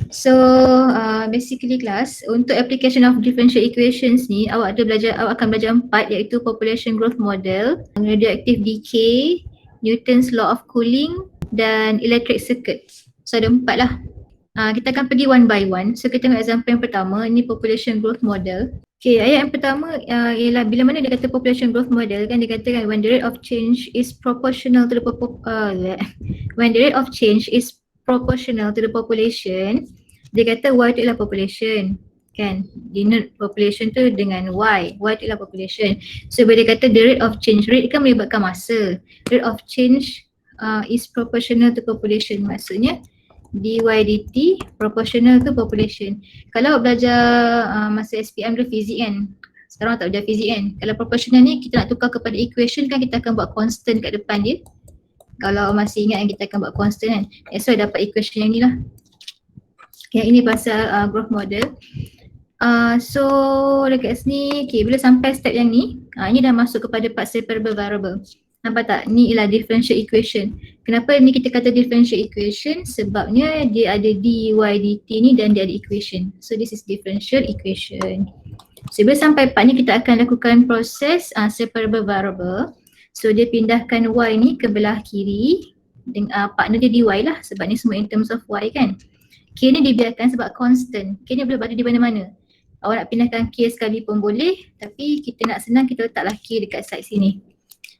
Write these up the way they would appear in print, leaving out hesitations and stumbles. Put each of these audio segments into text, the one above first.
So basically class, untuk application of differential equations ni awak akan belajar 4, iaitu population growth model, radioactive decay, Newton's law of cooling dan electric circuits. So ada 4 lah. Kita akan pergi one by one. So kita tengok example yang pertama, ini population growth model. Okay, ayat yang pertama ialah bila mana dia kata population growth model kan, dia katakan when the rate of change is proportional to the when the rate of change is proportional to the population, dia kata Y tu ialah population kan, denote population tu dengan Y tu ialah population. So bila dia kata the rate of change, rate kan melibatkan masa, rate of change is proportional to population, maksudnya dy dt proportional to population. Kalau belajar masa SPM dulu fizik kan, sekarang tak belajar fizik kan, kalau proportional ni kita nak tukar kepada equation kan, kita akan buat constant kat depan dia. Kalau masih ingat yang kita akan buat constant kan, that's why dapat equation yang ni lah. Yang ini pasal growth model. So dekat sini, okay, bila sampai step yang ni, ini dah masuk kepada part separable variable. Nampak tak? Ni ialah differential equation. Kenapa ni kita kata differential equation? Sebabnya dia ada dy dt ni dan dia ada equation. So this is differential equation. So bila sampai part ni kita akan lakukan proses separable variable. So dia pindahkan y ni ke belah kiri. Partner dia dy lah, sebab ni semua in terms of y kan. K ni dibiarkan sebab constant. K ni boleh berada di mana-mana. Awak nak pindahkan K sekali pun boleh, tapi kita nak senang kita letaklah K dekat side sini.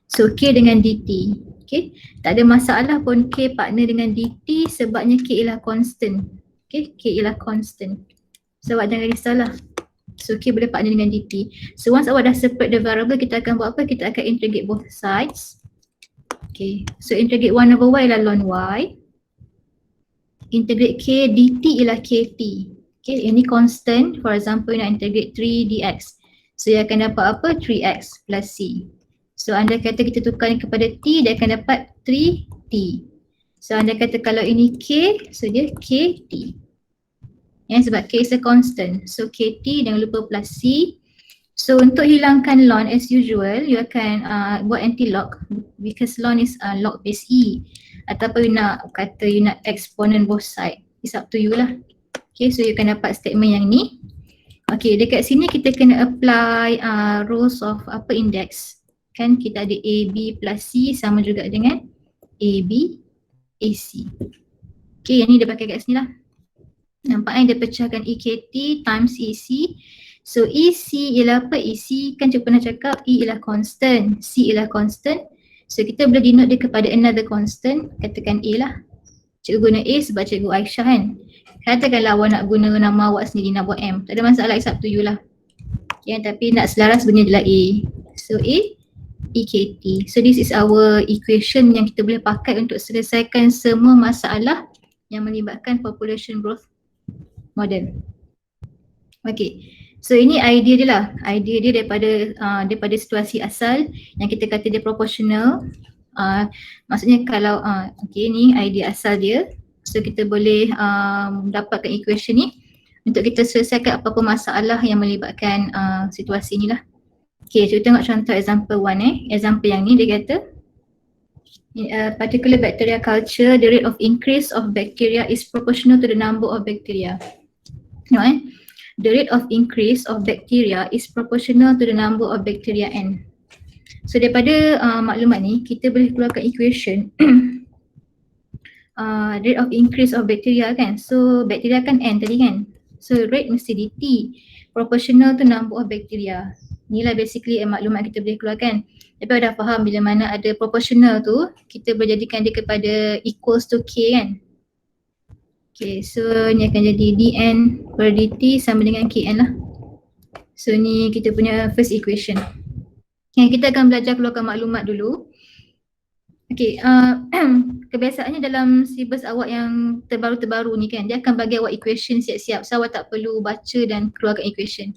So K dengan dt, okay, tak ada masalah pun K partner dengan dt sebabnya K ialah constant. Okay, K ialah constant. So awak jangan risaulah. So K boleh partner dengan dt. So once awak dah separate the variable, kita akan buat apa? Kita akan integrate both sides. Okay, so integrate 1 over y ialah ln y. Integrate K dt ialah kt. Okay, ini constant. For example, nak integrate 3 dx. So dia akan dapat apa? 3x plus c. So anda kata kita tukar ni kepada t, dia akan dapat 3t. So anda kata kalau ini k, so dia kt. Sebab k is a constant. So kt, jangan lupa plus c. So untuk hilangkan ln as usual, you akan buat anti-log because ln is log base e. Ataupun you nak exponent both side. It's up to you lah. Okay, so you akan dapat statement yang ni. Okay, dekat sini kita kena apply rules of index. Kan kita ada AB plus C sama juga dengan AB, AC. Okay, yang ni dia pakai kat sini lah. Nampak kan dia pecahkan EKT times EC. So EC ialah apa? EC kan cikgu pernah cakap E ialah constant, C ialah constant. So kita boleh denote dia kepada another constant, katakan A lah. Cikgu guna A sebab cikgu Aisyah kan. Katakanlah awak nak guna nama awak sendiri, nak buat M. Tak ada masalah, it's up to you lah. Okay, tapi nak selaras sebenarnya adalah A. So A, EKT. So this is our equation yang kita boleh pakai untuk selesaikan semua masalah yang melibatkan population growth model. Okay, so ini idea dia lah. Idea dia daripada situasi asal yang kita kata dia proportional. Maksudnya kalau, okay, ni idea asal dia. So kita boleh dapatkan equation ni untuk kita selesaikan apa-apa masalah yang melibatkan situasi ni lah. Okay, cuba tengok contoh example 1 Example yang ni dia kata particular bacteria culture, the rate of increase of bacteria is proportional to the number of bacteria. Tengok the rate of increase of bacteria is proportional to the number of bacteria n. So daripada maklumat ni kita boleh keluarkan equation rate of increase of bacteria kan. So bacteria kan n tadi kan. So rate mesti dt proportional to number of bacteria. Inilah basically maklumat kita boleh keluarkan. Tapi dah faham bila mana ada proportional tu, kita boleh jadikan dia kepada equals to k kan. Okay, so ni akan jadi dn per dt sama dengan kn lah. So ni kita punya first equation. Yang kita akan belajar keluarkan maklumat dulu. Okay, kebiasaannya dalam silibus awak yang terbaru-terbaru ni kan, dia akan bagi awak equation siap-siap. So awak tak perlu baca dan keluarkan equation.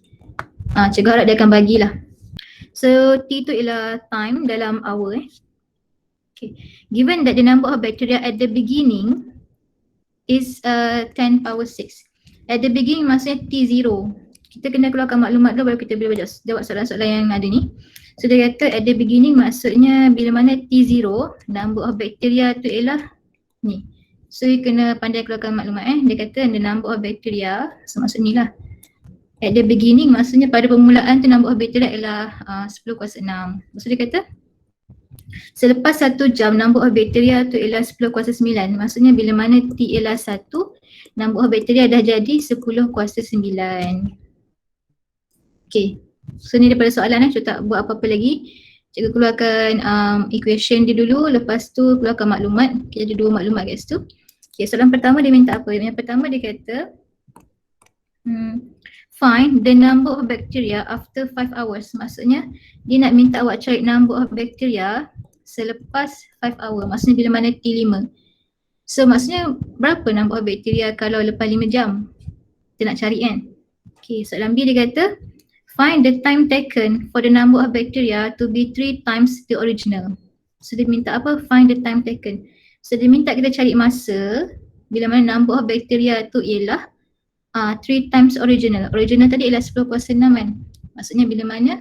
Cikgu harap dia akan bagilah. So T tu ialah time dalam hour Okay. Given that the number of bacteria at the beginning is 10 power 6. At the beginning maksudnya T0. Kita kena keluarkan maklumat dulu baru kita boleh jawab soalan-soalan yang ada ni. So dia kata at the beginning maksudnya bila mana T0, number of bacteria tu ialah ni So you kena pandai keluarkan maklumat Dia kata the number of bacteria, so maksud ni lah. At the beginning maksudnya pada permulaan tu number of bacteria ialah 10 kuasa 6. Maksud dia kata selepas 1 jam number of bacteria tu ialah 10 kuasa 9. Maksudnya bila mana T ialah 1, number of bacteria dah jadi 10 kuasa 9. Okay, so ni daripada soalan cikgu tak buat apa-apa lagi. Cikgu keluarkan equation dia dulu, lepas tu keluarkan maklumat. Kita ada 2 maklumat kat situ. Okay, soalan pertama dia minta apa? Yang pertama dia kata find the number of bacteria after 5 hours. Maksudnya dia nak minta awak cari number of bacteria selepas 5 hours. Maksudnya bila mana T5. So maksudnya berapa number of bacteria kalau lepas 5 jam? Kita nak cari kan? Okay, soalan B dia kata find the time taken for the number of bacteria to be 3 times the original. So dia minta apa? Find the time taken. So dia minta kita cari masa bila mana number of bacteria tu ialah 3 times original. Original tadi ialah 10 kuasa 6 kan. Maksudnya bila mana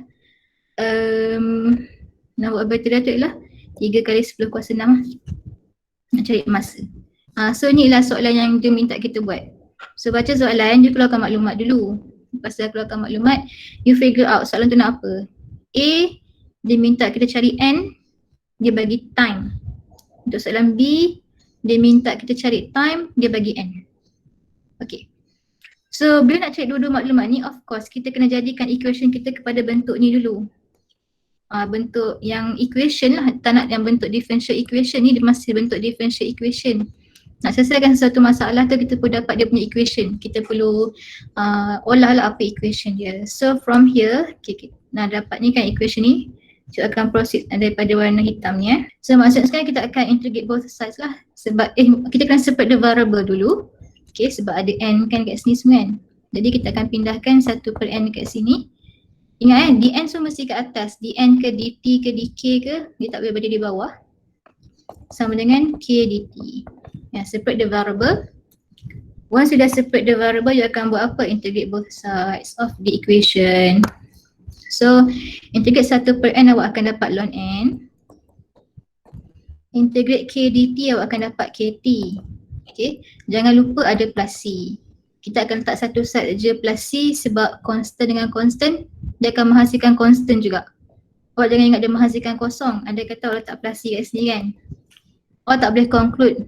number of bacteria tu ialah 3 kali 10 kuasa 6. Nak cari masa. So ni ialah soalan yang dia minta kita buat. So baca soalan, dia keluarkan maklumat dulu. Lepas dah keluarkan maklumat, you figure out soalan tu nak apa. A, dia minta kita cari N, dia bagi time. Untuk soalan B, dia minta kita cari time, dia bagi N. Okay. So bila nak cari dua-dua maklumat ni, of course kita kena jadikan equation kita kepada bentuk ni dulu. Bentuk yang equation lah, tak nak yang bentuk differential equation ni, dia masih bentuk differential equation. Nak selesaikan sesuatu masalah tu kita perlu dapat dia punya equation. Kita perlu olah lah apa equation dia. So from here, okay, nak dapat ni kan equation ni, kita akan proceed daripada warna hitam ni So maksudnya sekarang kita akan integrate both sides lah. Sebab kita kena separate the variable dulu. Okay, sebab ada n kan kat sini semua kan. Jadi kita akan pindahkan 1 per n kat sini. Ingat dn semua mesti kat atas. dn ke dt ke dk ke, dia tak boleh berada di bawah. Sama dengan k dt. Separate the variable. Once you dah separate the variable, you akan buat apa? Integrate both sides of the equation. So, integrate 1 per n, awak akan dapat ln n. Integrate k dt, awak akan dapat kt. Okay, jangan lupa ada plus c. Kita akan letak satu side je plus c sebab constant dengan constant, dia akan menghasilkan constant juga. Awak jangan ingat dia menghasilkan kosong. Ada kata awak letak plus c kat sini kan. Awak tak boleh conclude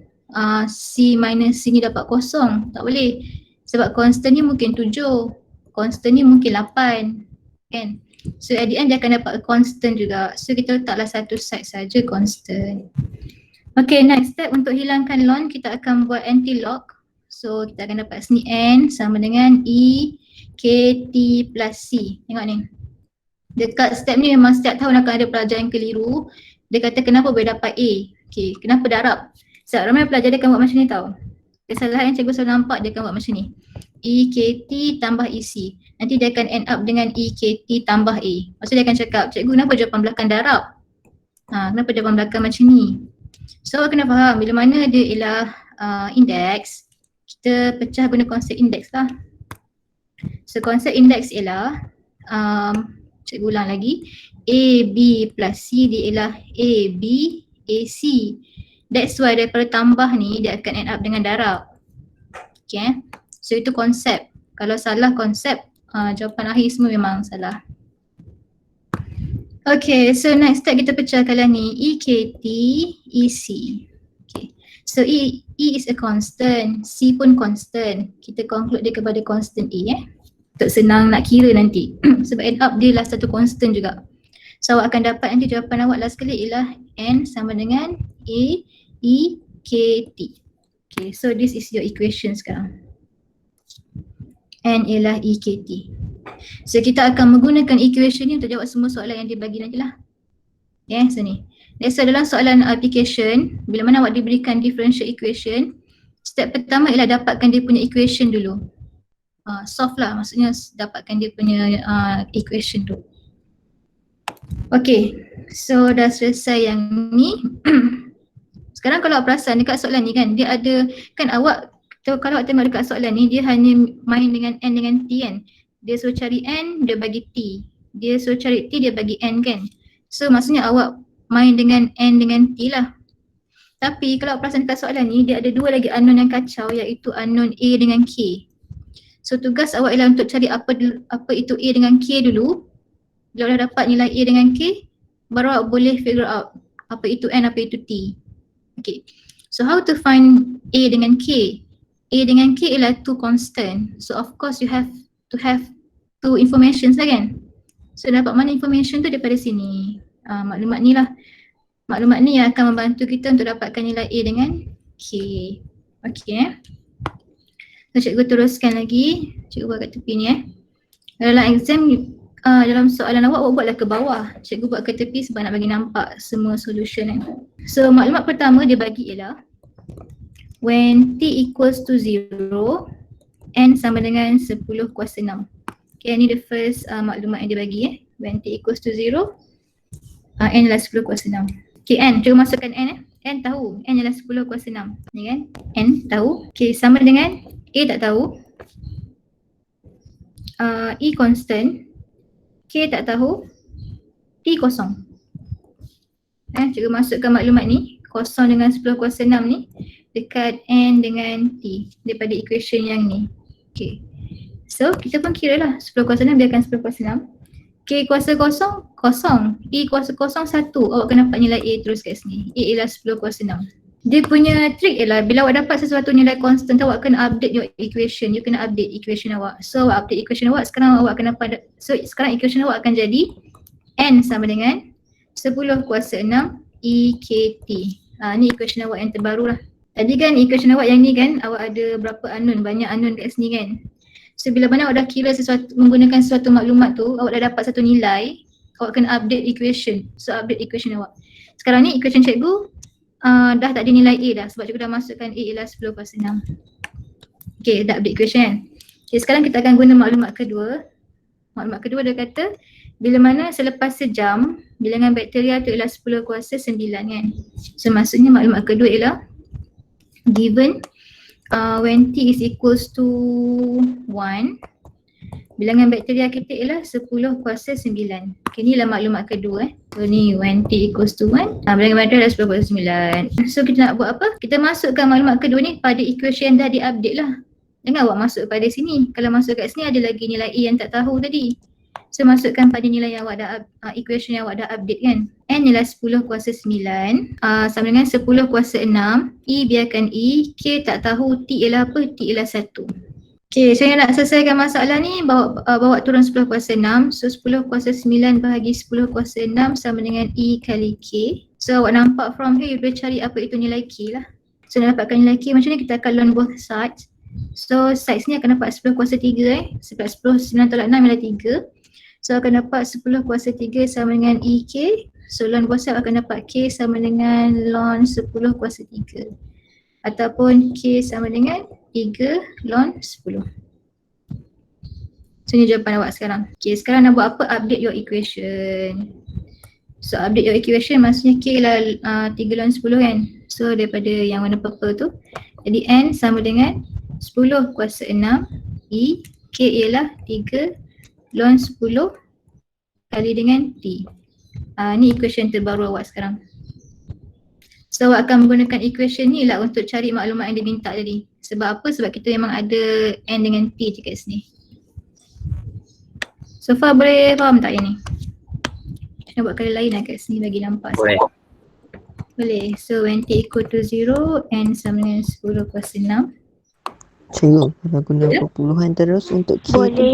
C minus C ni dapat kosong. Tak boleh. Sebab constant ni mungkin 7. Constant ni mungkin 8. Kan? So at the end dia akan dapat constant juga. So kita letaklah satu side saja constant. Okay, next step untuk hilangkan ln kita akan buat anti-log. So kita akan dapat sini n sama dengan E KT plus C. Tengok ni. Dekat step ni memang setiap tahun akan ada pelajar yang keliru. Dia kata kenapa boleh dapat A. Okay, kenapa darab? Sebab ramai pelajar dia akan buat macam ni tau. Kesalahan yang cikgu selalu nampak dia akan buat macam ni. EKT tambah EC. Nanti dia akan end up dengan EKT tambah A. Maksudnya dia akan cakap, cikgu kenapa jawapan belakang darab? Kenapa jawapan belakang macam ni? So kena faham bila mana dia ialah indeks, kita pecah guna konsep indeks lah. So konsep indeks ialah, cikgu ulang lagi, AB plus C dia ialah AB, AC. That's why daripada tambah ni dia akan end up dengan darab. Okay, so itu konsep. Kalau salah konsep, jawapan akhir semua memang salah. Okay, so next step kita pecahkanlah ni EKT, EC. Okay, so E is a constant, C pun constant. Kita conclude dia kepada constant A untuk senang nak kira nanti. Sebab end up dia lah satu constant juga. So awak akan dapat nanti jawapan awak last kali ialah N sama dengan A E K T. Okay, so this is your equation sekarang. N ialah E K T. So kita akan menggunakan equation ni untuk jawab semua soalan yang dibagi nanti lah. Okay, so ni. Let's say dalam soalan application, bila mana awak diberikan differential equation, step pertama ialah dapatkan dia punya equation dulu. Solve lah, maksudnya dapatkan dia punya equation tu. Okay, so dah selesai yang ni. Sekarang kalau awak perasan dekat soalan ni kan, dia ada, kan awak, kalau awak tengok dekat soalan ni, dia hanya main dengan N dengan T kan. Dia suruh cari N, dia bagi T. Dia suruh cari T, dia bagi N kan. So maksudnya awak main dengan N dengan T lah. Tapi kalau perasan dekat soalan ni, dia ada dua lagi unknown yang kacau, iaitu unknown A dengan K. So tugas awak ialah untuk cari apa itu A dengan K dulu. Bila dah dapat nilai A dengan K, baru awak boleh figure out apa itu N, apa itu T. Okay. So how to find A dengan K? A dengan K ialah two constant. So of course you have to have two informations lah kan. So dapat mana information tu daripada sini. Maklumat ni lah. Maklumat ni yang akan membantu kita untuk dapatkan nilai A dengan K. Okay. So cikgu teruskan lagi. Cikgu buat kat tepi ni Dalam exam, dalam soalan awak buatlah ke bawah. Cikgu buat ke tepi sebab nak bagi nampak semua solution So maklumat pertama dia bagi ialah when T equals to 0, N sama dengan 10 kuasa 6. Okay, ni the first maklumat yang dia bagi When T equals to 0, N adalah 10 kuasa 6. Okay, N, cuba masukkan N N tahu, N adalah 10 kuasa 6. Ni kan, N tahu. Okay, sama dengan A tak tahu, E constant, K tak tahu, T kosong. Cikgu masukkan maklumat ni, kosong dengan 10 kuasa 6 ni dekat N dengan T daripada equation yang ni. Okay, so kita pun kira lah 10 kuasa 6 biarkan 10 kuasa 6. K kuasa kosong, kosong. E kuasa kosong, 1. Awak kena dapat nilai A terus kat sini. A ialah 10 kuasa 6. Dia punya trik ialah bila awak dapat sesuatu nilai constant, awak kena update your equation. You kena update equation awak. So awak update equation awak, sekarang awak kena sekarang equation awak akan jadi N sama dengan 10 kuasa 6 EKT. Ni equation awak yang terbaru lah. Tadi kan equation awak yang ni kan, awak ada berapa unknown, banyak unknown kat sini kan. So bila mana awak dah kira sesuatu, menggunakan sesuatu maklumat tu, awak dah dapat satu nilai, awak kena update equation. So update equation awak. Sekarang ni equation cikgu dah tak ada nilai A dah sebab cikgu dah masukkan A ialah 10 kuasa 6. Okay, dah update equation kan. Okay, sekarang kita akan guna maklumat kedua. Maklumat kedua dia kata bila mana selepas sejam bilangan bakteria tu ialah 10 kuasa 9 kan. So maksudnya maklumat kedua ialah given when T is equals to 1, bilangan bakteria kita ialah 10 kuasa 9. Okay, ni lah maklumat kedua So ni when T equals to 1, bilangan bakteria adalah 10 kuasa 9. So kita nak buat apa? Kita masukkan maklumat kedua ni pada equation yang dah di-update lah. Jangan awak masuk pada sini. Kalau masuk kat sini ada lagi nilai A yang tak tahu tadi. So masukkan pada nilai yang awak dah equation yang awak dah update kan. N ialah 10 kuasa 9 sama dengan 10 kuasa 6. E biarkan E. K tak tahu. T ialah apa? T ialah 1. Okay, so yang nak selesaikan masalah ni bawa turun 10 kuasa 6. So 10 kuasa 9 bahagi 10 kuasa 6 sama dengan E kali K. So awak nampak from here you boleh cari apa itu nilai K lah. So nak dapatkan nilai K macam ni kita akan learn both sides. So sides ni akan dapat 10 kuasa 3 sebab 10 9 tolak 6 ialah 3. So akan dapat 10 kuasa 3 sama dengan EK. So ln kuasa akan dapat K sama dengan ln 10 kuasa 3. Ataupun K sama dengan 3 ln 10. So ni jawapan awak sekarang. Okay, sekarang nak buat apa? Update your equation. So update your equation maksudnya K lah 3 ln 10 kan. So daripada yang warna purple tu. Jadi N sama dengan 10 kuasa 6 E. K ialah 3 ln 10 kali dengan T. Ni equation terbaru awak sekarang. So awak akan menggunakan equation ni lah untuk cari maklumat yang dia minta tadi. Sebab apa? Sebab kita memang ada N dengan T je kat sini. So far boleh faham tak yang ni? Nak buat kali lain lah kat sini bagi nampak. Boleh. Boleh. So when T equal to 0, N sama dengan 10 kuasa 6. Cikgu, kalau guna perpuluhan terus untuk K Boleh. tu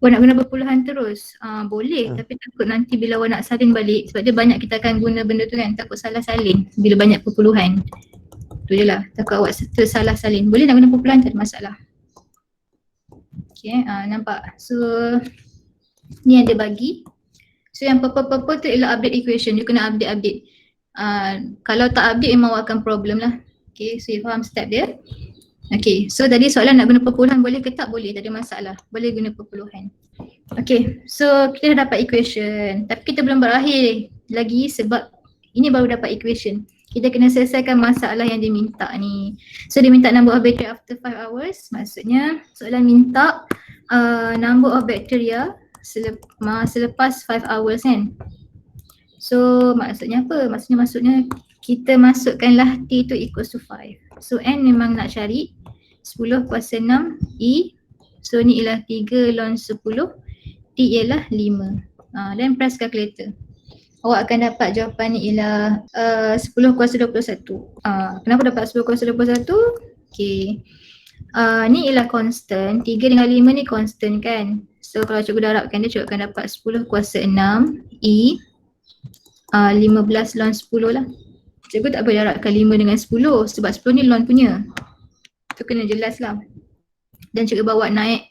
boleh. Nak guna perpuluhan terus? Boleh, tapi takut nanti bila awak nak salin balik sebab dia banyak kita akan guna benda tu kan, takut salah salin bila banyak perpuluhan. Tu je lah, takut awak tersalah salin. Boleh nak guna perpuluhan, tak ada masalah. Okay, nampak? So ni yang dia bagi. So yang purple-purple tu ialah update equation, you kena update. Kalau tak update memang awak akan problem lah. Okay, so you faham step dia. Okay, so tadi soalan nak guna perpuluhan boleh ke tak? Boleh, tak ada masalah. Boleh guna perpuluhan. Okay, so kita dah dapat equation. Tapi kita belum berakhir lagi sebab ini baru dapat equation. Kita kena selesaikan masalah yang dia minta ni. So dia minta number of bacteria after 5 hours. Maksudnya soalan minta number of bacteria selepas 5 hours kan. So maksudnya apa? Maksudnya K kita masukkanlah T tu equals to 5. So N memang nak cari 10 kuasa 6 E. So ni ialah 3 ln 10, T ialah 5. Then press calculator. Awak akan dapat jawapan ni ialah 10 kuasa 21. Kenapa dapat 10 kuasa 21? Okay. Ni ialah constant. 3 dengan 5 ni constant kan. So kalau cikgu darabkan dia, cikgu akan dapat 10 kuasa 6 E 15 ln 10 lah. Cikgu tak boleh darabkan 5 dengan 10 sebab 10 ni ln punya. Tu kena jelas lah. Dan cikgu bawa naik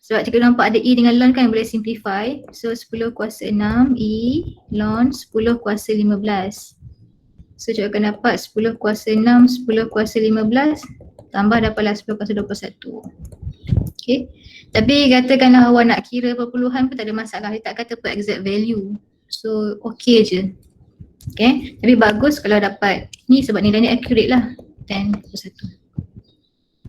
sebab cikgu nampak ada E dengan ln kan, boleh simplify. So 10 kuasa 6 E ln 10 kuasa 15. So cikgu akan dapat 10 kuasa 6, 10 kuasa 15 tambah dapatlah 10 kuasa 21. Okay. Tapi katakanlah awak nak kira perpuluhan pun tak ada masalah. Dia tak kata per exact value. So okay je. Okay. Tapi bagus kalau dapat ni sebab nilai ni accurate lah. 10/1.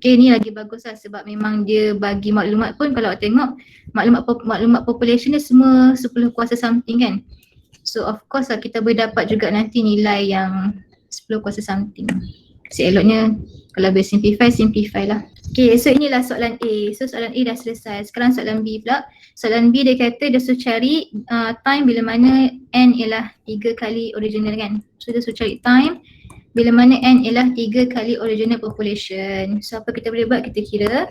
Okay, ni lagi bagus lah sebab memang dia bagi maklumat pun kalau awak tengok maklumat population dia semua 10 kuasa something kan. So of course lah kita boleh dapat juga nanti nilai yang 10 kuasa something. Seeloknya kalau boleh simplify lah. Okay, so inilah soalan A. So soalan A dah selesai. Sekarang soalan B pula. Soalan B dia kata dia suruh cari time bila mana N ialah 3 kali original kan. So dia suruh cari time bila mana N ialah 3 kali original population. So apa kita boleh buat? Kita kira.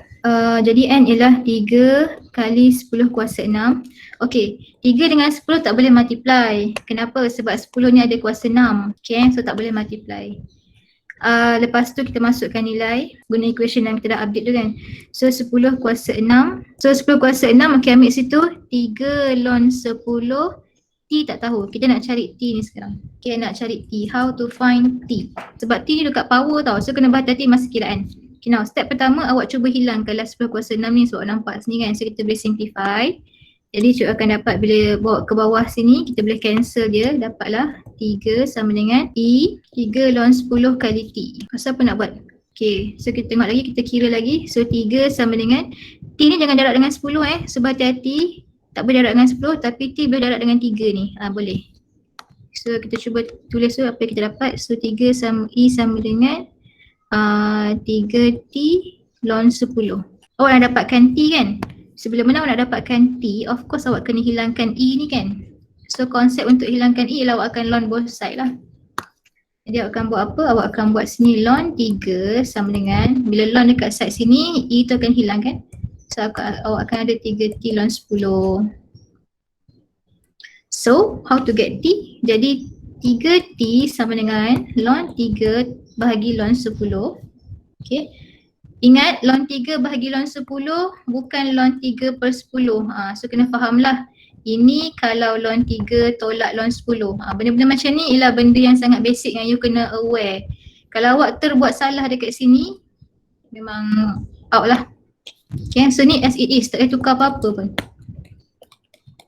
Jadi N ialah 3 kali 10 kuasa 6. Okay, 3 dengan 10 tak boleh multiply. Kenapa? Sebab 10 ni ada kuasa 6. Okay, so tak boleh multiply. Lepas tu kita masukkan nilai guna equation yang kita dah update tu kan. So 10 kuasa 6. So 10 kuasa 6, okay, ambil situ 3 ln 10. T tak tahu, kita nak cari T ni sekarang. Okay, nak cari T, how to find T. Sebab T ni dekat power tau, so kena berhati-hati masa kiraan. Okay, now step pertama awak cuba hilangkanlah 10 kuasa 6 ni sebab nampak sini kan. So kita boleh simplify. Jadi cikgu akan dapat bila bawa ke bawah sini, kita boleh cancel dia, dapatlah 3 sama dengan E 3 ln 10 kali T. Pasal apa nak buat? Okay, so kita tengok lagi, kita kira lagi. So 3 sama dengan, T ni jangan darab dengan 10 so berhati-hati. Tak boleh darab dengan 10 tapi T boleh darab dengan 3 ni. Boleh. So kita cuba tulis tu apa yang kita dapat. So 3 sama E sama dengan 3T ln 10. Awak nak dapatkan T kan? Sebelum mana awak nak dapatkan T, of course awak kena hilangkan E ni kan. So konsep untuk hilangkan E ialah awak akan ln both side lah. Jadi awak akan buat apa? Awak akan buat sini ln 3 sama dengan, bila ln dekat side sini, E tu akan hilang kan. So awak akan ada 3T ln 10. So how to get T? Jadi 3T sama dengan ln 3 bahagi ln 10. Okay. Ingat ln 3 bahagi ln 10 bukan ln 3/10. So kena fahamlah. Ini kalau ln 3 tolak ln 10. Benda-benda macam ni ialah benda yang sangat basic yang you kena aware. Kalau awak terbuat salah dekat sini, memang out lah. Okay, so ni as it is, tak payah tukar apa-apa pun.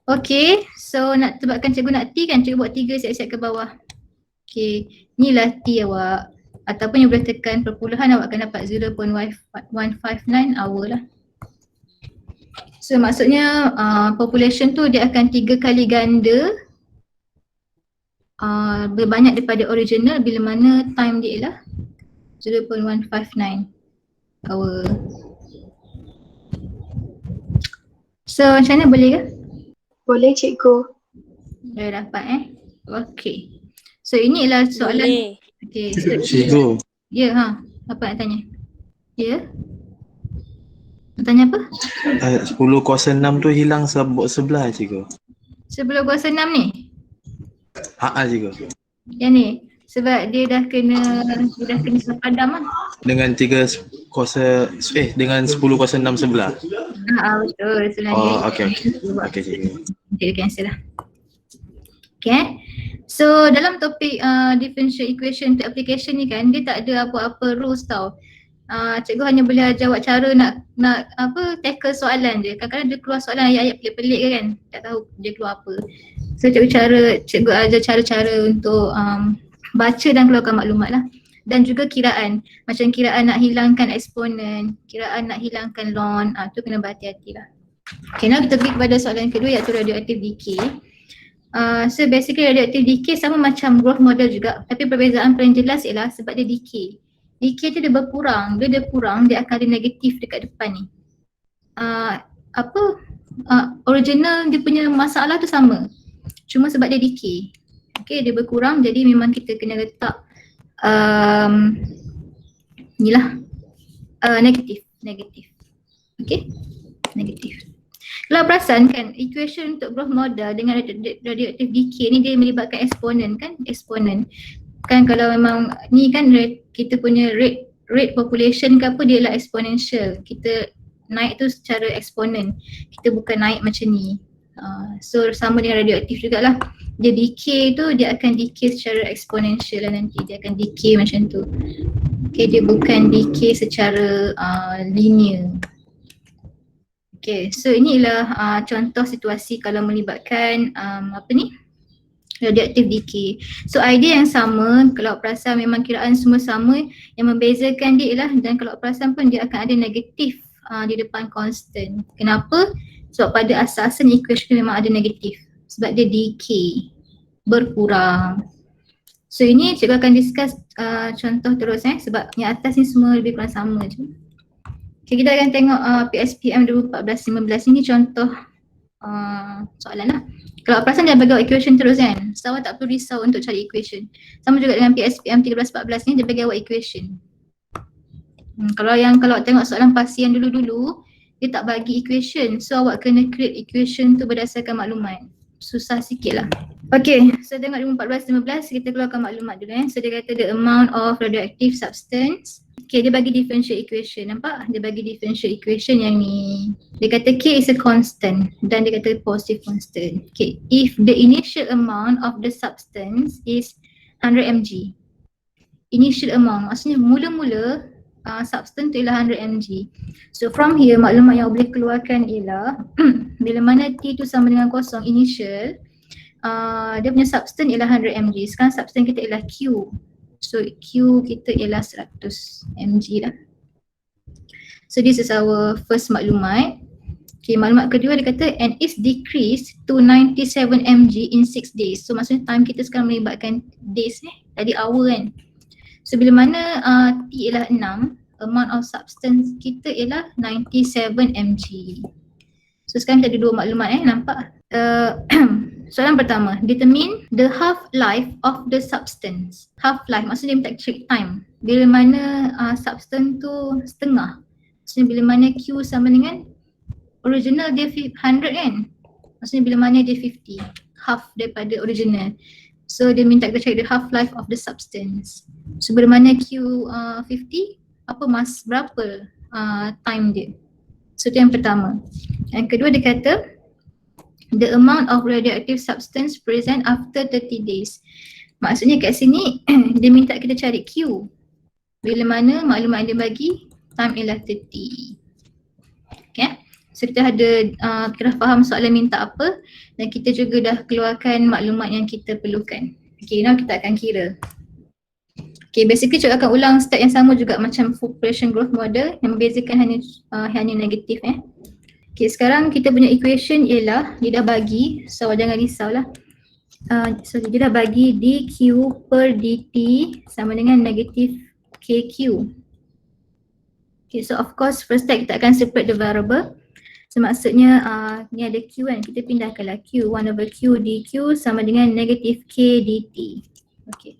Okay, so nak tebakkan cikgu nak T kan, cikgu buat 3 siap-siap ke bawah. Okay, inilah T awak. Ataupun you boleh tekan perpuluhan, awak akan dapat 0.159 hour lah. So maksudnya population tu dia akan 3 kali ganda berbanyak daripada original bila mana time dia ialah 0.159 hour. So macam mana, boleh ke? Boleh cikgu. Dah dapat Okay. So ini adalah soalan. Boleh. Okay. Cikgu. Ya, apa nak tanya? Ya? Nak tanya apa? 10 kuasa 6 tu hilang sebelah cikgu. 10 kuasa 6 ni? Cikgu. Yang ni? Sebab dia dah kena padam lah. Dengan 3 kuasa, dengan 10 kuasa 6 sebelah. Betul. Oh, okey. Okey cikgu. Dia cancel lah. Okay. So dalam topik differential equation untuk application ni kan, dia tak ada apa-apa rules tau. Cikgu hanya boleh ajar awak cara nak tackle soalan je. Kadang-kadang dia keluar soalan ayat-ayat pelik-pelik kan, tak tahu dia keluar apa. So cikgu ajar cara-cara untuk baca dan keluarkan maklumat lah. Dan juga kiraan, macam kiraan nak hilangkan eksponen, kiraan nak hilangkan ln, tu kena berhati-hati lah. Okay, now kita pergi kepada soalan kedua iaitu radioactive decay. So basically radioactive decay sama macam growth model juga, tapi perbezaan paling jelas ialah sebab dia decay. Decay tu dia berkurang, dia kurang, dia akan ada negatif dekat depan ni. Original dia punya masalah tu sama, cuma sebab dia decay. Okay, dia berkurang, jadi memang kita kena letak negatif. Okay, negatif. Kalau perasan kan, equation untuk growth model dengan radioactive decay ni dia melibatkan eksponen kan, eksponen. Kan kalau memang ni kan kita punya rate population ke apa, dia lah exponential. Kita naik tu secara eksponen, kita bukan naik macam ni. So sama dengan radioaktif jugalah. Dia decay tu, dia akan decay secara exponential lah nanti. Dia akan decay macam tu. Okay, dia bukan decay secara linear. Okay, so inilah contoh situasi kalau melibatkan radioactive decay. So idea yang sama, kalau perasan memang kiraan semua sama, yang membezakan dia ialah, dan kalau perasan pun dia akan ada negatif di depan constant. Kenapa? Sebab pada asasnya equation memang ada negatif. Sebab dia decay, berkurang. So ini cikgu akan discuss contoh terus sebab yang atas ni semua lebih kurang sama je. Okay, kita akan tengok PSPM 2014-15 ini contoh soalan lah. Kalau perasan dia bagi awak equation terus kan, so awak tak perlu risau untuk cari equation. Sama juga dengan PSPM 13-14 ni, dia bagi awak equation. Kalau awak tengok soalan pasti yang dulu-dulu, dia tak bagi equation, so awak kena create equation tu berdasarkan maklumat. Susah sikit lah. Okay, so tengok 2014-15, kita keluarkan maklumat dulu. So dia kata the amount of radioactive substance. Okay, dia bagi differential equation, nampak? Dia bagi differential equation yang ni. Dia kata K is a constant dan dia kata positive constant. Okay, if the initial amount of the substance is 100 mg. Initial amount, maksudnya mula-mula substance tu ialah 100 mg. So from here, maklumat yang boleh keluarkan ialah bila mana T tu sama dengan kosong initial, dia punya substance ialah 100 mg. Sekarang substance kita ialah Q. So Q kita ialah 100 mg lah. So this is our first maklumat. Okay, maklumat kedua dia kata and is decreased to 97 mg in 6 days. So maksudnya time kita sekarang melibatkan days tadi hour kan. So bila mana T ialah 6, amount of substance kita ialah 97 mg. So sekarang kita ada dua maklumat nampak? Soalan pertama, determine the half-life of the substance. Half-life maksudnya dia minta check time. Bila mana substance tu setengah. Maksudnya bila mana Q sama dengan original dia 100 kan. Maksudnya bila mana dia 50, half daripada original. So dia minta kita check the half-life of the substance. So bila mana Q 50, berapa time dia. So itu yang pertama. Yang kedua dia kata the amount of radioactive substance present after 30 days. Maksudnya kat sini dia minta kita cari Q. Bila mana maklumat yang dia bagi time ialah 30. Okay. So kita dah faham soalan minta apa dan kita juga dah keluarkan maklumat yang kita perlukan. Okay, now kita akan kira. Okay, basically cikgu akan ulang step yang sama juga macam population growth model yang membezakan hanya negatif Okay, sekarang kita punya equation ialah dia dah bagi, so jangan risaulah. So dia dah bagi dq per dt sama dengan negatif kq. Okay, so of course first step kita akan separate the variable. So maksudnya ni ada q kan, kita pindahkanlah q, 1 over q dq sama dengan negatif k dt. Okay,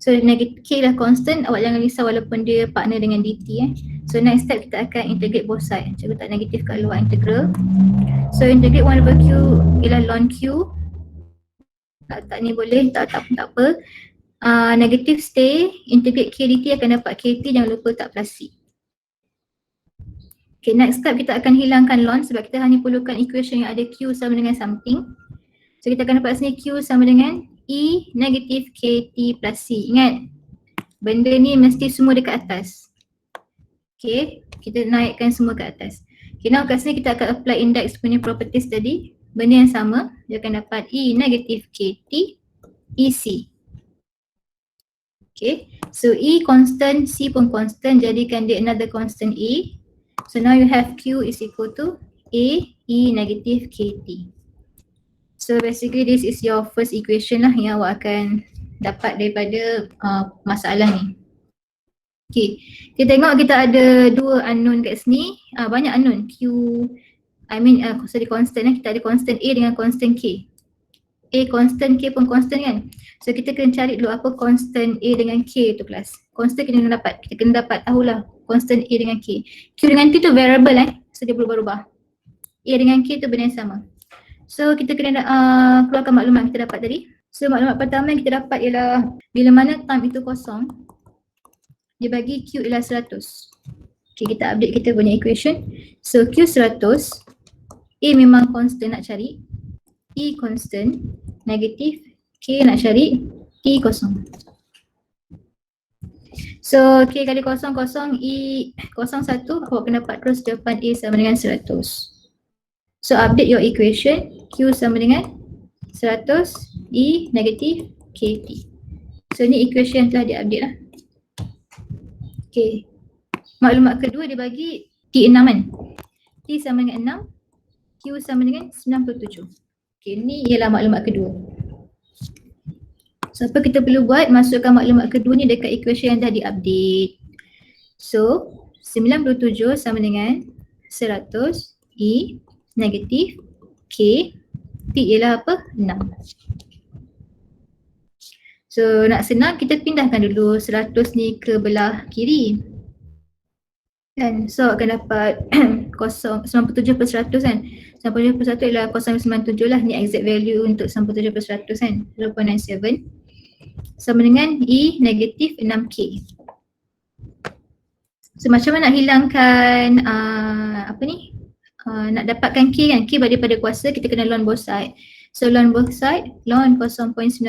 so negatif k lah constant, awak jangan risau walaupun dia partner dengan dt So next step kita akan integrate both side. Cikgu tak negatif kat luar integral. So integrate 1 over q ialah ln q. Tak ni boleh, tak apa. Negative stay, integrate k dt akan dapat kt, jangan lupa tak plus c. Okay, next step kita akan hilangkan ln sebab kita hanya perlukan equation yang ada q sama dengan something. So kita akan dapat sini q sama dengan e negatif kt plus c. Ingat, benda ni mesti semua dekat atas. Okay, kita naikkan semua ke atas. Okay, now kat sini kita akan apply index punya properties tadi. Benda yang sama, dia akan dapat E negatif KT, EC. Okay, so E constant, C pun constant, jadikan dia another constant E. So now you have Q is equal to A, E negatif KT. So basically this is your first equation lah yang awak akan dapat daripada masalah ni. Okay, kita tengok kita ada dua unknown kat sini, banyak unknown. Constant kita ada constant A dengan constant K. A constant, K pun constant kan. So kita kena cari dulu apa constant A dengan K tu kelas. Constant kita kena dapat tahulah constant A dengan K. Q dengan T tu variable so dia berubah-ubah. A dengan K tu benda yang sama. So kita kena keluarkan maklumat kita dapat tadi. So maklumat pertama yang kita dapat ialah bila mana time itu kosong, dia bagi Q ialah 100. Okay, kita update kita punya equation. So Q 100, A memang constant nak cari, E constant, negatif, K nak cari, T kosong. So K kali kosong, kosong, E kosong 1, awak kena dapat terus jawapan A sama dengan 100. So update your equation, Q sama dengan 100, E negatif, KT. So ni equation yang telah diupdate lah. Okay, maklumat kedua dia bagi T6 kan. T sama dengan 6, Q sama dengan 97. Okay, ni ialah maklumat kedua. So apa kita perlu buat, masukkan maklumat kedua ni dekat equation yang dah diupdate. So 97 sama dengan 100, E negatif, K, T ialah apa? 6. So nak senang kita pindahkan dulu 100 ni ke belah kiri. Kan? So akan dapat 97 per 100 kan. 97 per 100 ialah 0.97 lah. Ni exact value untuk 97 per 100 kan. 0.97 sama dengan E negatif 6K. So macam mana nak hilangkan nak dapatkan K kan. K daripada kuasa kita kena ln both side. So ln both side, ln 0.97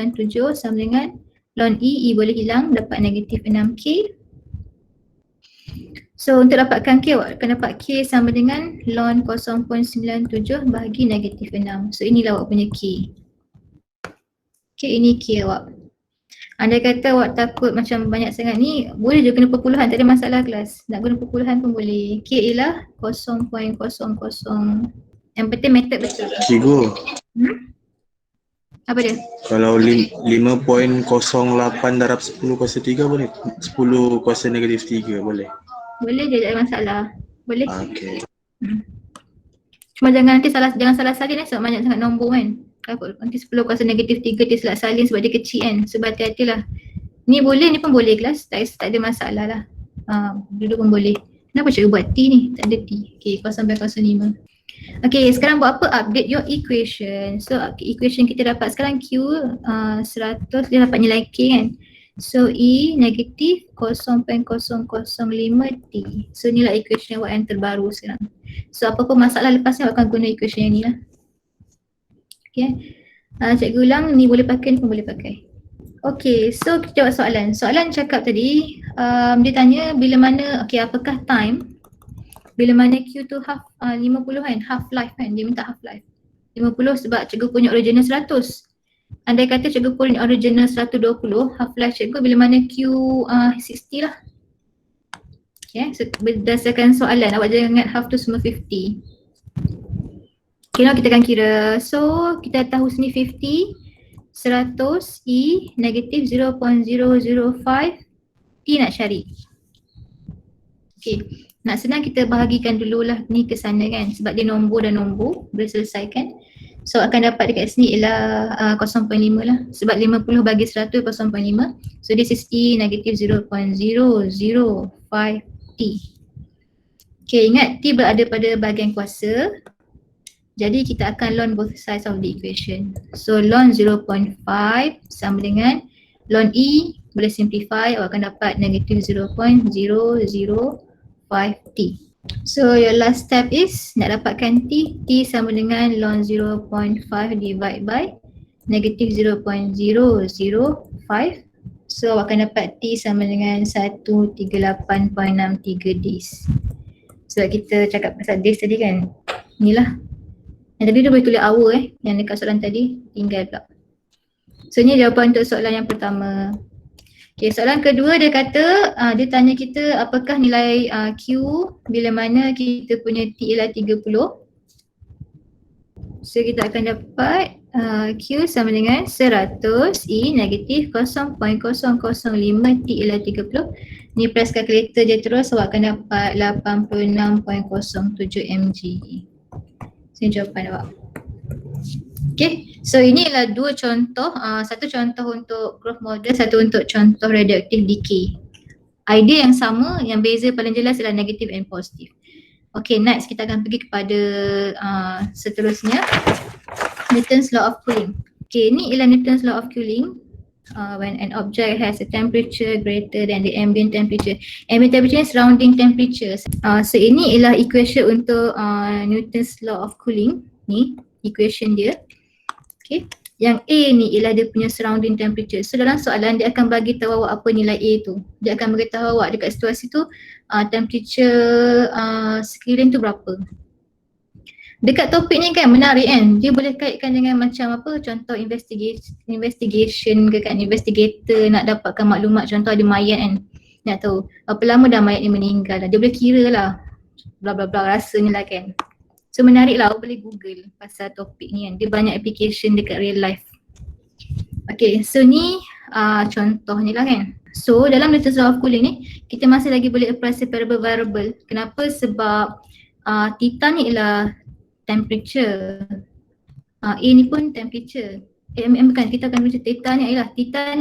sama dengan ln E boleh hilang, dapat negatif 6K. So untuk dapatkan K, awak akan dapat K sama dengan ln 0.97 bahagi negatif 6. So inilah awak punya K. Okay, ini K awak. Andai kata awak takut macam banyak sangat ni, boleh je guna perpuluhan, tak ada masalah kelas. Nak guna perpuluhan pun boleh. K ialah 0.00. Yang penting method betul. Cikgu, apa dia? kalau 5.08 darab 10 kuasa 3 boleh? 10 kuasa negatif 3 boleh? Boleh je, tak ada masalah. Boleh. Okay. Cuma jangan salah salin sebab banyak sangat nombor kan. Kalau nanti 10 kuasa negatif 3 dia salah salin sebab dia kecil kan. Sebab hati-hatilah. Ni boleh, ni pun boleh kelas. Tak ada masalah lah. Dulu pun boleh. Kenapa cikgu buat T ni? Tak ada T. Okay, 0.05. Okay, sekarang buat apa? Update your equation. So equation kita dapat sekarang Q 100, dia dapat nilai K kan. So E negatif 0.005T. So inilah equation awak yang terbaru sekarang. So apa-apa masalah lepas ni awak akan guna equation yang ni lah. Okay, cikgu ulang, ni boleh pakai, ni pun boleh pakai. Okay, so kita jawab soalan. Soalan cakap tadi, dia tanya bila mana, okay, apakah time bila mana Q tu 50 kan, half life kan, dia minta half life 50 sebab cikgu punya original 100. Andai kata cikgu punya original 120, half life cikgu bila mana Q 60 lah. Okay, so berdasarkan soalan, awak jangan ingat half tu semua 50. Okay, now kita akan kira. So kita tahu sini 50, 100, E negatif 0.005, T nak cari. Okay, nak senang kita bahagikan dululah ni ke sana kan, sebab dia nombor dan nombor boleh selesaikan. So akan dapat dekat sini ialah 0.5 lah, sebab 50 bagi 100 0.5. So this is E negatif 0.005T. Okay, ingat T berada pada bahagian kuasa. Jadi kita akan ln both sides of the equation. So ln 0.5 sama dengan ln E, boleh simplify, awak akan dapat negatif 0.005T. So your last step is nak dapatkan T. T sama dengan ln 0.5 divide by negatif 0.005. So awak akan dapat T sama dengan 138.63 days. Sebab kita cakap pasal days tadi kan. Inilah. Yang tadi dia boleh tulis hour yang dekat soalan tadi tinggal pula. So ni jawapan untuk soalan yang pertama. Okay, soalan kedua dia kata, dia tanya kita apakah nilai Q bila mana kita punya T ialah 30. So kita akan dapat Q sama dengan 100, E negatif 0.005, T ialah 30. Ni press calculator je terus, awak akan dapat 86.07 mg. Sini jawapan awak. Okay, so ini adalah dua contoh, satu contoh untuk growth model, satu untuk contoh radioactive decay. Idea yang sama, yang beza paling jelas adalah negative and positive. Okay, next kita akan pergi kepada seterusnya, Newton's law of cooling. Okay, ni ialah Newton's law of cooling. When an object has a temperature greater than the ambient temperature. Ambient temperature is surrounding temperature. So ini ialah equation untuk Newton's law of cooling. Ni equation dia. Okay. Yang A ni ialah dia punya surrounding temperature. So dalam soalan dia akan bagi tahu awak apa nilai A tu. Dia akan beritahu awak dekat situasi tu temperature sekeliling tu berapa. Dekat topik ni kan menarik kan, dia boleh kaitkan dengan macam apa, contoh investigation ke kan, investigator nak dapatkan maklumat, contoh ada mayat kan, nak tahu berapa lama dah mayat ni meninggal dah, dia boleh kira lah, bla bla bla rasanya lah kan. So menarik lah, awak boleh google pasal topik ni kan, dia banyak application dekat real life. Okay, so ni contohnya lah kan. So dalam Newton's law of cooling ni, kita masih lagi boleh apply separable variable. Kenapa? Sebab theta ni ialah temperature, A ni pun temperature, bukan, kita akan baca theta ni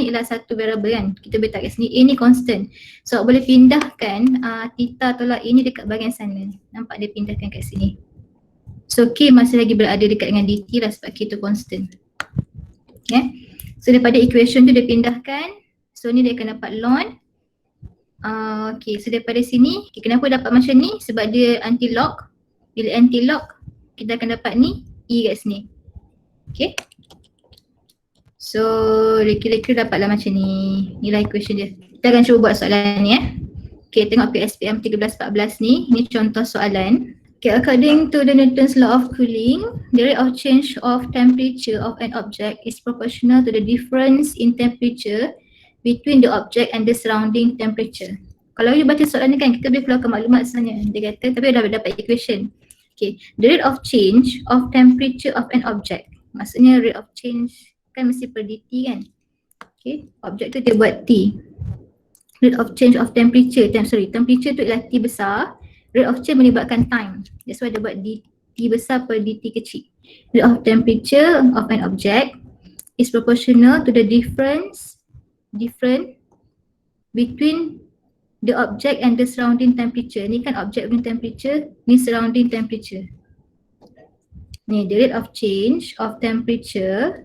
ialah satu variable kan, kita boleh tak kat sini, A ni constant. So boleh pindahkan theta tolak A ni dekat bahagian sana, nampak dia pindahkan kat sini. So K masih lagi berada dekat dengan dt lah sebab K tu constant. Okay, so daripada equation tu dia pindahkan, so ni dia akan dapat ln. Okay, so daripada sini, kenapa dapat macam ni? Sebab dia anti-log. Bila anti-log, kita akan dapat ni E kat sini. Okay, so dia kira-kira dapatlah macam ni. Inilah equation dia. Kita akan cuba buat soalan ni Okay, tengok PSPM 1314 ni. Ni contoh soalan. Okay, according to the Newton's law of cooling, the rate of change of temperature of an object is proportional to the difference in temperature between the object and the surrounding temperature. Kalau you baca soalan ni kan, kita boleh keluarkan maklumat sebenarnya. Dia kata, tapi dah dapat equation. Okay, the rate of change of temperature of an object. Maksudnya rate of change kan mesti per dt kan. Okay, objek tu dia buat T. Rate of change of temperature, temperature tu ialah T besar. Rate of change melibatkan time. That's why dia buat dt besar per dt kecil. Rate of temperature of an object is proportional to the difference between the object and the surrounding temperature. Ni kan object punya temperature, ni surrounding temperature. Ni the rate of change of temperature,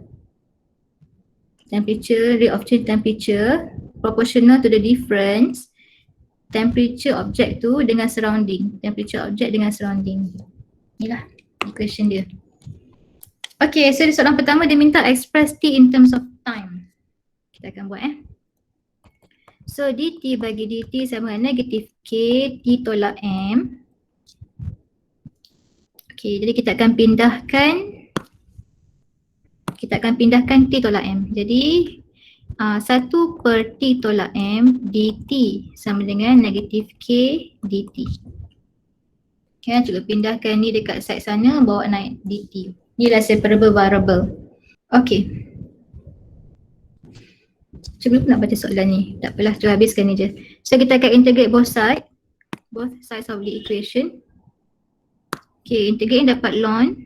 rate of change temperature proportional to the difference temperature object tu dengan surrounding, temperature object dengan surrounding. Inilah equation dia. Okay, so di soalan pertama dia minta express T in terms of time. Kita akan buat So dt bagi dt sama dengan negatif K T tolak M. Okay, jadi kita akan pindahkan T tolak M. Jadi 1 per T tolak M dt sama dengan negatif K dt. Okay, cuba pindahkan ni dekat side sana, bawa naik dt. Inilah separable variable. Okay. Cuba nak baca soalan ni. Tak apalah, cuba habiskan ni je. So kita akan integrate both sides of the equation. Okay, integrate dapat ln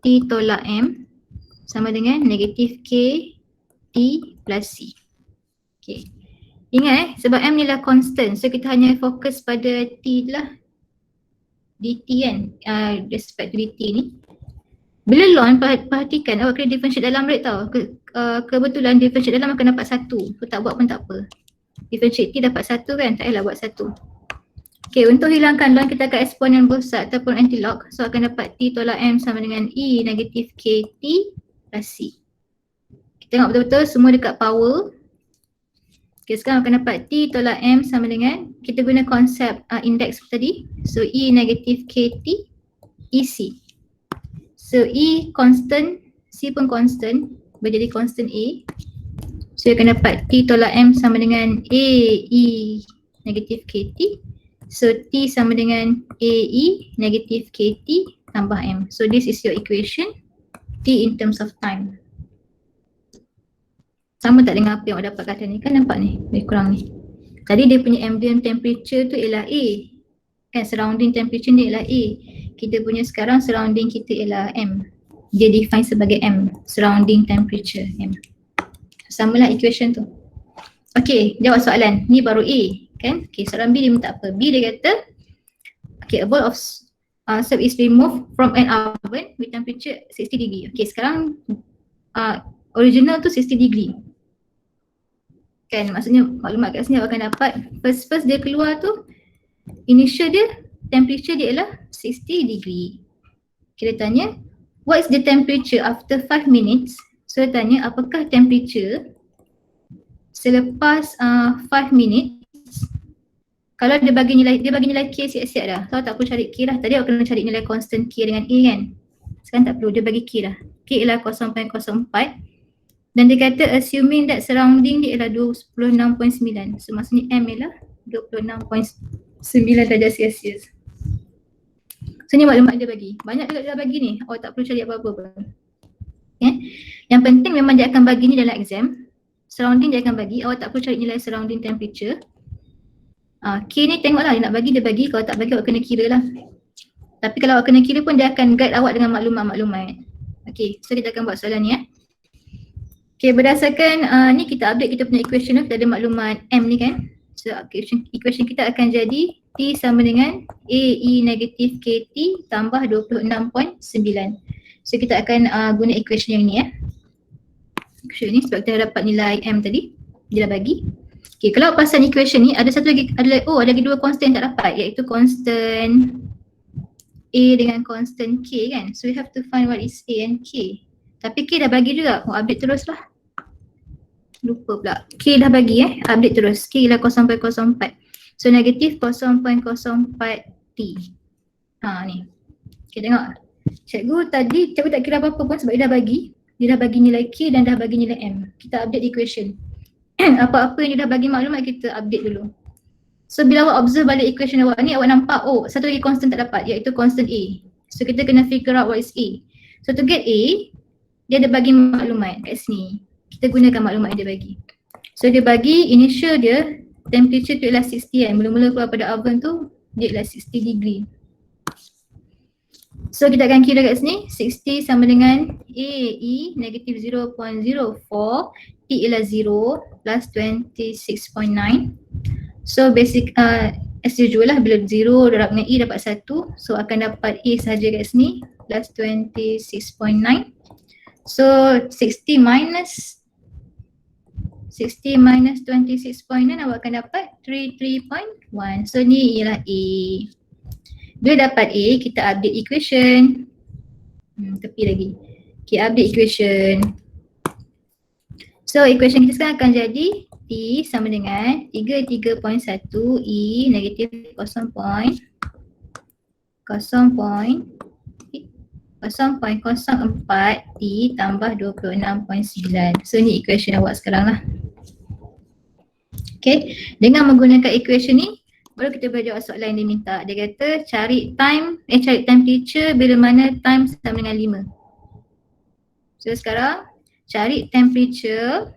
T tolak M sama dengan negatif K T plus C. Okay. Ingat sebab M ni lah constant. So kita hanya fokus pada T lah. dt kan, respect to dt ni. Bila ln, perhatikan awak kena differentiate dalam rate tau. Kebetulan differentiate dalam akan dapat 1. So tak buat pun tak apa. Differentiate T dapat 1 kan, tak payahlah buat 1. Okay, untuk hilangkan ln kita akan exponent both side ataupun anti-log. So akan dapat T tolak M sama dengan E negatif KT plus C. Kita tengok betul-betul semua dekat power. Okay, sekarang akan dapat T tolak M sama dengan, kita guna konsep index tadi. So E negatif KT, EC. So E constant, C pun constant, berjadi constant A. So akan dapat T tolak M sama dengan AE negatif KT. So T sama dengan AE negatif KT tambah M. So this is your equation, T in terms of time. Sama tak dengan apa yang awak dapat kat atas ni, kan nampak ni, lebih kurang ni. Tadi dia punya ambient temperature tu ialah A, kan, surrounding temperature ni ialah A. Kita punya sekarang surrounding kita ialah M. Dia define sebagai M, surrounding temperature M. Samalah equation tu. Okay, jawab soalan. Ni baru A, kan? Okay, soalan B dia minta apa? B dia kata, okay, a bowl of soup is removed from an oven with temperature 60 degree. Okay, sekarang original tu 60 degree. Kan, maksudnya maklumat kat sini awak akan dapat first dia keluar tu, initial dia, temperature dia ialah 60 degree. Kita tanya, what is the temperature after 5 minutes? So dia tanya, apakah temperature selepas 5 minutes? Kalau dia bagi nilai K siap-siap dah. Kalau tak perlu cari K lah. Tadi awak kena cari nilai constant K dengan A kan. Sekarang tak perlu, dia bagi K dah. K ialah 0.04. Dan dia kata assuming that surrounding dia ialah 26.9. So maksudnya M ialah 26.9 darjah Celsius. So ni maklumat dia bagi. Banyak juga dia bagi ni. Awak tak perlu cari apa-apa pun. Okay. Yang penting memang dia akan bagi ni dalam exam. Surrounding dia akan bagi. Awak tak perlu cari nilai surrounding temperature. K ni tengoklah dia nak bagi, dia bagi. Kalau tak bagi awak kena kira lah. Tapi kalau awak kena kira pun dia akan guide awak dengan maklumat-maklumat. Okay, so kita akan buat soalan ni Okay, berdasarkan ni kita update kita punya equation, kita ada maklumat M ni kan. So equation kita akan jadi T sama dengan AE negatif KT tambah 26.9. So kita akan guna equation yang ni equation ni sebab kita dapat nilai M tadi, dia dah bagi. Okay, kalau pasal equation ni ada satu lagi, ada lagi dua constant tak dapat, iaitu constant A dengan constant K kan. So we have to find what is A and K. Tapi K dah bagi juga, update terus lah. Lupa pula, K dah bagi update terus. K ialah 0.04. So negatif 0.04 T. Ni. Okay, tengok. Cikgu tadi cikgu tak kira apa-apa pun sebab dia dah bagi. Dia dah bagi nilai K dan dah bagi nilai M. Kita update equation. Apa-apa yang dia dah bagi maklumat kita update dulu. So bila awak observe balik equation awak ni, awak nampak satu lagi constant tak dapat, iaitu constant A. So kita kena figure out what is A. So to get A, dia ada bagi maklumat kat sini. Kita gunakan maklumat yang dia bagi. So dia bagi initial dia, temperature tu ialah 60 kan. Mula-mula keluar pada oven tu, dia ialah 60 degree. So kita akan kira kat sini, 60 sama dengan AE negatif 0.04, T ialah 0 plus 26.9. So basic as usual lah, bila 0 darab dengan E dapat 1. So akan dapat A sahaja kat sini plus 26.9. So 60 minus 26.9 awak akan dapat 33.1. So ni ialah A. Bila dapat A, kita update equation. Tepi lagi. Okay, update equation. So equation kita sekarang akan jadi T sama dengan 33.1 E negatif 0.04 T tambah 26.9. So ni equation awak sekarang lah. Okay, dengan menggunakan equation ni baru kita boleh jawab soalan yang dia minta. Dia kata cari temperature bila mana time sama dengan 5. So sekarang cari temperature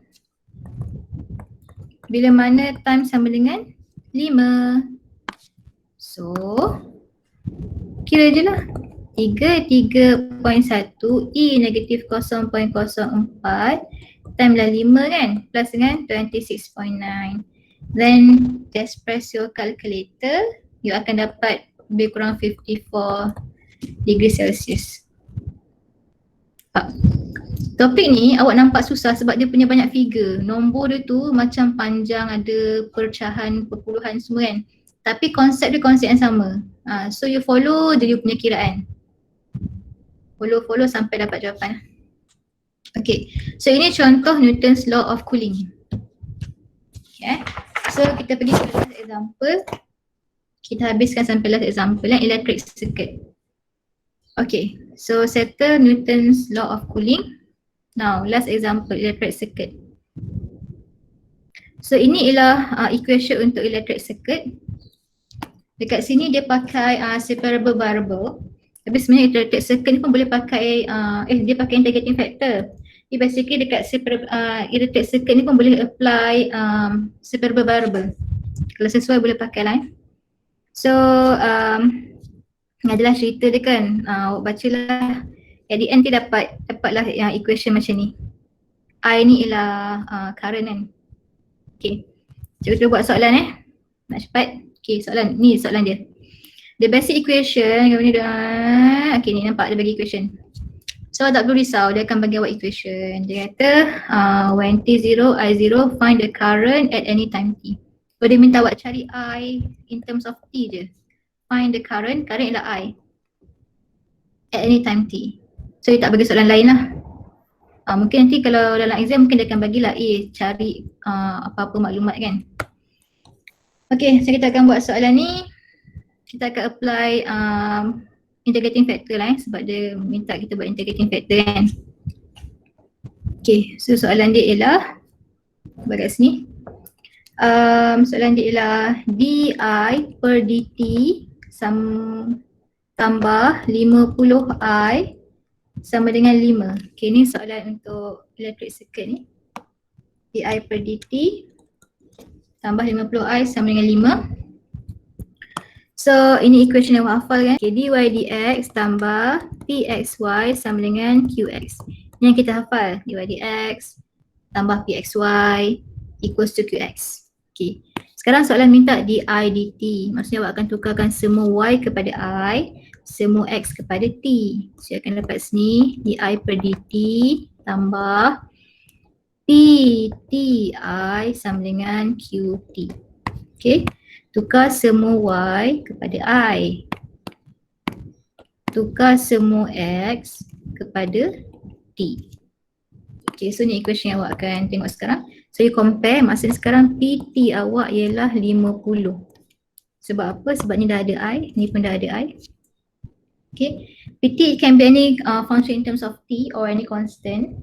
bila mana time sama dengan 5. So kira je lah. 33.1 E negatif 0.04 time lah 5 kan, plus dengan 26.9. Then just press your calculator, you akan dapat lebih kurang 54 degree Celsius. Topik ni awak nampak susah sebab dia punya banyak figure. Nombor dia tu macam panjang, ada pecahan, perpuluhan semua kan. Tapi konsep dia konsep yang sama. So you follow dia punya kiraan. Follow sampai dapat jawapan. Okay, so ini contoh Newton's law of cooling. Okay, so kita pergi ke last example. Kita habiskan sampai last example electric circuit. Okay, so settle Newton's law of cooling. Now last example electric circuit. So ini ialah equation untuk electric circuit. Dekat sini dia pakai separable variable. Tapi sebenarnya electric circuit ni pun boleh pakai dia pakai integrating factor. basically dekat elliptic circle ni pun boleh apply separable variable. Kalau sesuai boleh pakai lah. So adalah cerita dia kan, awak bacalah, at the end dia dapatlah equation macam ni. I ni ialah current kan. Okay, cuba kita buat soalan nak cepat. Okay, soalan dia. The basic equation, okay ni nampak dia bagi equation. So tak perlu risau, dia akan bagi awak equation. Dia kata when t0, i0, find the current at any time t. So dia minta awak cari I in terms of t je. Find the current ialah I at any time t. So dia tak bagi soalan lain lah. Mungkin nanti kalau dalam exam mungkin dia akan bagilah cari apa-apa maklumat kan. Okay, so kita akan buat soalan ni. Kita akan apply integrating factor lah sebab dia minta kita buat integrating factor kan. Okay, so soalan dia ialah bagai sini. Soalan dia ialah di per dt tambah 50i sama dengan 5. Okay, ni soalan untuk electric circuit ni. Di per dt tambah 50i sama dengan 5. So ini equation yang awak hafal kan. Okay, dy dx tambah pxy sama dengan qx. Ini yang kita hafal. Dy dx tambah pxy equals to qx. Okay, sekarang soalan minta dy dt. Maksudnya awak akan tukarkan semua y kepada i, semua x kepada t. So akan dapat sini dy per dt tambah pti sama dengan qt. Okay, tukar semua y kepada i, tukar semua x kepada t. Okay, so ni equation yang awak akan tengok sekarang. So you compare, maksudnya sekarang pt awak ialah 50. Sebab apa? Sebab ni dah ada i, ni pun dah ada i. Okay, pt can be any function in terms of t or any constant.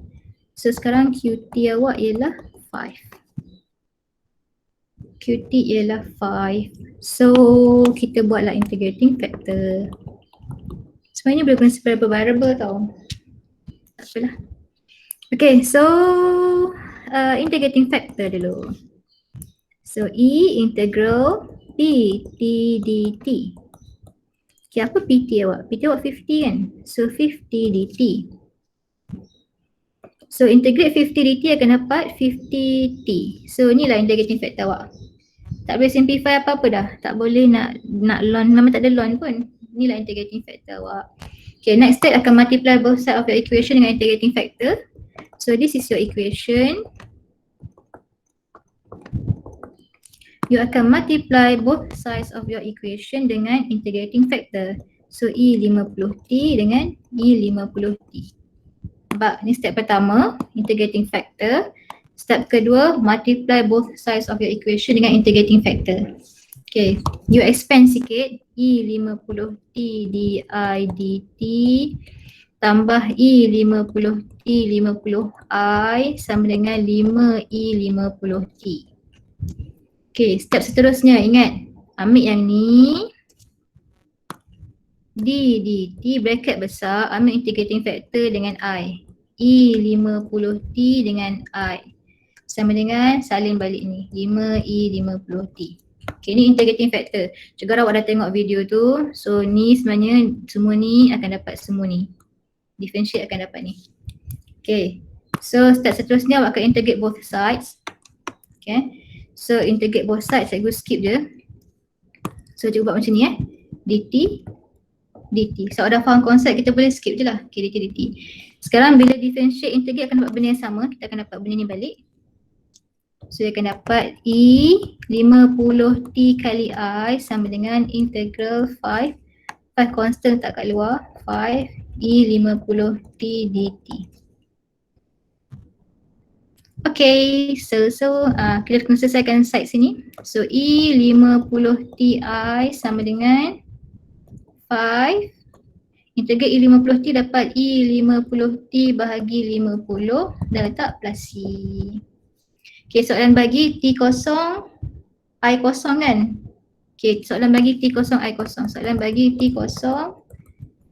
So sekarang qt awak ialah 5. Qt ialah 5. So kita buatlah integrating factor. Sebenarnya boleh guna separable variable tau. Tak apalah. Okay, so integrating factor dulu. So integral pt dt. Okay, apa pt awak? PT awak 50 kan? So 50 dt. So integrate 50 dt akan dapat 50t. So inilah integrating factor awak. Tak boleh simplify apa-apa dah. Tak boleh nak ln, memang tak ada ln pun. Inilah integrating factor awak. Okay, next step akan multiply both side of your equation dengan integrating factor. So this is your equation. You akan multiply both sides of your equation dengan integrating factor. So E50t dengan E50t. Nampak? Ni step pertama, integrating factor. Step kedua, multiply both sides of your equation dengan integrating factor. Okay, you expand sikit. E50t di dt tambah E50t 50i sama dengan 5E50t. Okay, step seterusnya ingat, ambil yang ni d dt bracket besar, ambil integrating factor dengan i. E50t dengan i sama dengan salin balik ni 5E50t. Okay, ni integrating factor. Juga awak dah tengok video tu. So ni sebenarnya semua ni akan dapat semua ni. Differentiate akan dapat ni. Okay, so step seterusnya awak akan integrate both sides. Okay, so integrate both sides, saya skip je. So cuba buat macam ni dt dt. So dah faham konsep, kita boleh skip je lah. Okay, dt dt. Sekarang bila differentiate integrate akan dapat benda yang sama. Kita akan dapat benda ni balik. So dia akan dapat E50t kali I sama dengan integral 5 constant letak kat luar 5 E50t dt. Okay, so kita kena selesaikan side sini. So E50ti sama dengan 5 integrate E50t dapat E50t bahagi 50 dan letak plus C. Okay, soalan bagi T kosong I kosong kan. Okay, soalan bagi T kosong I kosong. Soalan bagi T kosong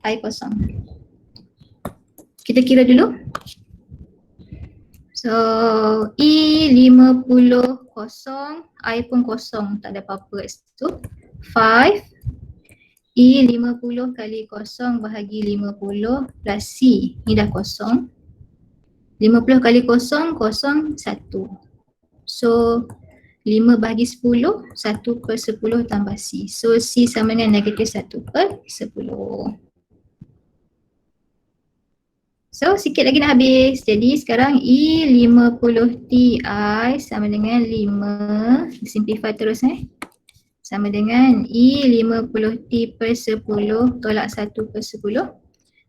I kosong. Kita kira dulu. So E50 kosong, I pun kosong, tak ada apa-apa kat situ. 5 E50 kali kosong bahagi 50 plus C, ni dah kosong. 50 kali kosong, kosong 1. So 5 bahagi 10, 1 per 10 tambah C. So C sama dengan negatif 1 per 10. So sikit lagi nak habis. Jadi sekarang E50Ti sama dengan 5, simplify terus sama dengan E50T per 10 tolak 1 per 10.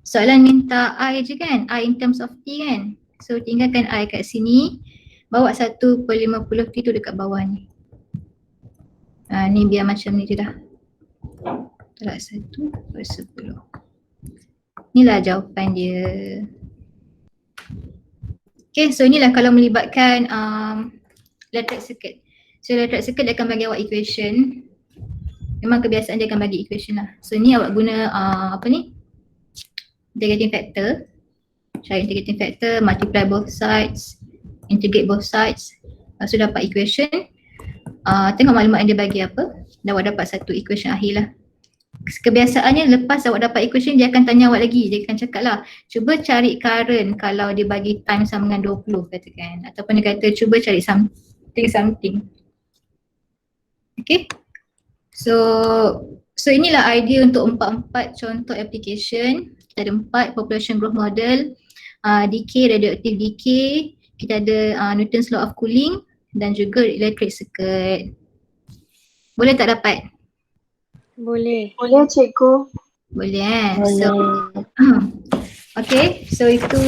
Soalan minta I je kan, I in terms of T kan. So tinggalkan I kat sini, bawa 1 per 50T tu dekat bawah ni. Ni biar macam ni je dah. Tolak 1 per 10. Inilah jawapan dia. Okay, so inilah kalau melibatkan electric circuit. So electric circuit dia akan bagi awak equation. Memang kebiasaan dia akan bagi equation lah. So ni awak guna integrating factor. Cari integrating factor, multiply both sides, integrate both sides. So dapat equation. Tengok maklumat yang dia bagi apa. Dan awak dapat satu equation akhir lah. Kebiasaannya lepas awak dapat equation dia akan tanya awak lagi. Dia akan cakap lah, cuba cari current kalau dia bagi time sama dengan 20 katakan. Ataupun dia kata cuba cari something. Okay. So inilah idea untuk empat contoh application. Kita ada 4 population growth model, decay, radioactive decay, kita ada Newton's law of cooling dan juga electric circuit. Boleh tak dapat? Boleh cikgu. Boleh So okay, so itu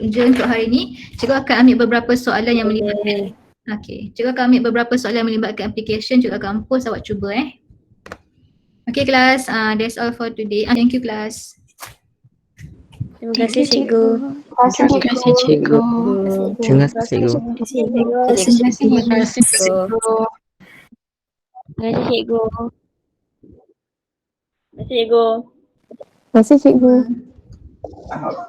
je untuk hari ni. Cikgu akan ambil beberapa soalan yang melibatkan. Okay, cikgu akan ambil beberapa soalan yang melibatkan application. Cikgu akan post, awak cuba Okay kelas, that's all for today. Thank you kelas. Terima kasih cikgu. Terima kasih cikgu. Terima kasih cikgu. Terima kasih cikgu. Terima kasih cikgu. Terima kasih cikgu. Terima kasih cikgu. Terima kasih cikgu.